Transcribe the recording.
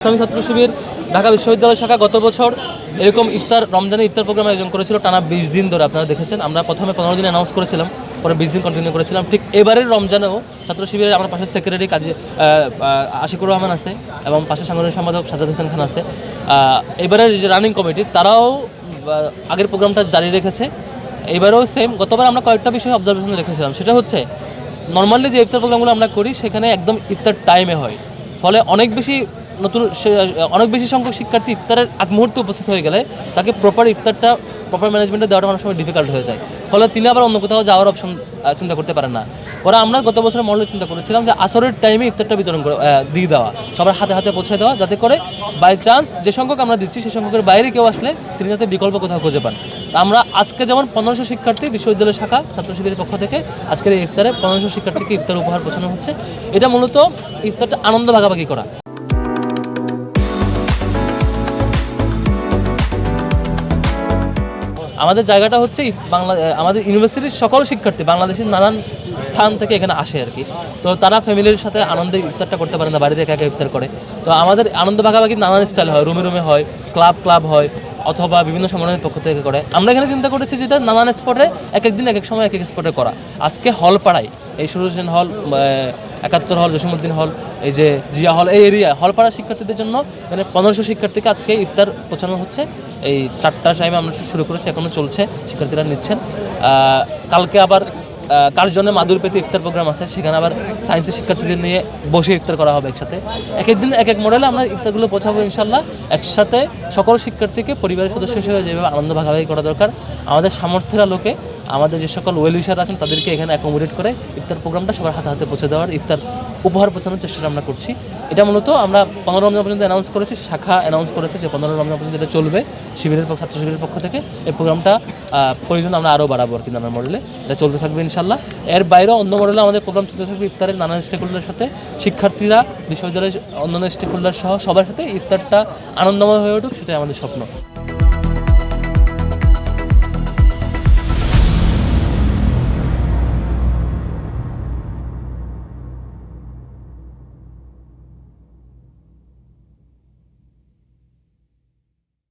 ইসলামী ছাত্র শিবির ঢাকা বিশ্ববিদ্যালয় শাখা গত বছর এরকম রমজানের ইফতার প্রোগ্রাম আয়োজন করেছিল টানা ২০ দিন ধরে। আপনারা দেখেছেন, আমরা প্রথমে 15 দিন অ্যানাউন্স করেছিলাম, পরে 20 দিন কন্টিনিউ করেছিলাম। ঠিক এবারের রমজানেও ছাত্র শিবিরের আমার পাশে সেক্রেটারি কাজী আশিকুর রহমান আছে এবং পাশে সাংগঠনিক সম্পাদক সাজ্জাদ হোসেন খান আছে। এবারের যে রানিং কমিটি তারাও আগের প্রোগ্রামটা জারি রেখেছে। এবারেও সেম। গতবার আমরা কয়েকটা বিষয় অবজারভেশন রেখেছিলাম, সেটা হচ্ছে নর্মালি যে ইফতার প্রোগ্রামগুলো আমরা করি সেখানে একদম ইফতার টাইমে হয়, ফলে অনেক বেশি সংখ্যক শিক্ষার্থী ইফতারের আগ মুহূর্তে উপস্থিত হয়ে গেলে তাকে প্রপার ম্যানেজমেন্টে দেওয়াটা অনেক সময় ডিফিকাল্ট হয়ে যায়, ফলে তিনি আবার অন্য কোথাও যাওয়ার অপশন চিন্তা করতে পারেন না। পরে আমরা গত বছরের মডেলে চিন্তা করেছিলাম যে আসরের টাইমে ইফতারটা বিতরণ করে দিয়ে দেওয়া, সবার হাতে হাতে পৌঁছে দেওয়া, যাতে করে বাই চান্স যে সংখ্যক আমরা দিচ্ছি সেই সংখ্যকের বাইরে কেউ আসলে তিনি যাতে বিকল্প কোথাও খুঁজে পান। আমরা আজকে যেমন 1500 শিক্ষার্থী বিশ্ববিদ্যালয় শাখা ছাত্র শিবিরের পক্ষ থেকে আজকের এই ইফতারে 1500 শিক্ষার্থীকে ইফতার উপহার পৌঁছানো হচ্ছে। এটা মূলত ইফতারটা আনন্দ ভাগাভাগি করা। আমাদের জায়গাটা হচ্ছে আমাদের ইউনিভার্সিটির সকল শিক্ষার্থী বাংলাদেশের নানান স্থান থেকে এখানে আসে আর কি। তো তারা ফ্যামিলির সাথে আনন্দে ইফতারটা করতে পারে না, বাড়িতে একা একা ইফতার করে। তো আমাদের আনন্দ ভাগাভাগি নানান স্টাইল হয়, রুমে হয়, ক্লাব হয়, অথবা বিভিন্ন সংগঠনের পক্ষ থেকে করে। আমরা এখানে চিন্তা করেছি যেটা নানান স্পটে এক এক দিন এক এক সময় এক এক স্পটে করা। আজকে হল পাড়ায় এই সুরুজেন হল, 71 হল, জসীমউদ্দিন হল, এই যে জিয়া হল, এই এরিয়া হলপাড়া শিক্ষার্থীদের জন্য মানে 1500 শিক্ষার্থীকে আজকে ইফতার পৌঁছানো হচ্ছে। এই 4টার টাইমে আমরা শুরু করেছি, এখনও চলছে, শিক্ষার্থীরা নিচ্ছেন। কালকে আবার কার্জনে মাদুরপেতে ইফতার প্রোগ্রাম আছে, সেখানে আবার সায়েন্সের শিক্ষার্থীদের নিয়ে বসে ইফতার করা হবে একসাথে। এক এক দিন এক এক মডেলে আমরা ইফতারগুলো পৌঁছাবো ইনশাল্লাহ। একসাথে সকল শিক্ষার্থীকে পরিবারের সদস্য হিসেবে যেভাবে আনন্দ ভাগাভাগি করা দরকার, আমাদের সামর্থ্যের আলোকে আমাদের যে সকল ওয়েল উইশার আছেন তাদেরকে এখানে অ্যাকোমোডেট করে ইফতার প্রোগ্রামটা সবার হাতে হাতে পৌঁছে দেওয়ার, ইফতার উপহার পৌঁছানোর চেষ্টা আমরা করছি। এটা মূলত আমরা 15 রমজান পর্যন্ত অ্যানাউন্স করেছি, শাখা অ্যানাউন্স করেছে যে 15 রমজান পর্যন্ত এটা চলবে ছাত্র শিবিরের পক্ষ থেকে। এই প্রোগ্রামটা প্রয়োজন আমরা আরও বাড়াবো আর কি, নানান মডেলে এটা চলতে থাকবে ইনশাল্লাহ। এর বাইরেও অন্য মডেলে আমাদের প্রোগ্রাম চলতে থাকবে ইফতারের নানান স্টেক হোল্ডারের সাথে, শিক্ষার্থীরা, বিশ্ববিদ্যালয়ের অন্যান্য স্টেক হোল্ডার সহ সবার সাথে ইফতারটা আনন্দময় হয়ে উঠুক, সেটাই আমাদের স্বপ্ন।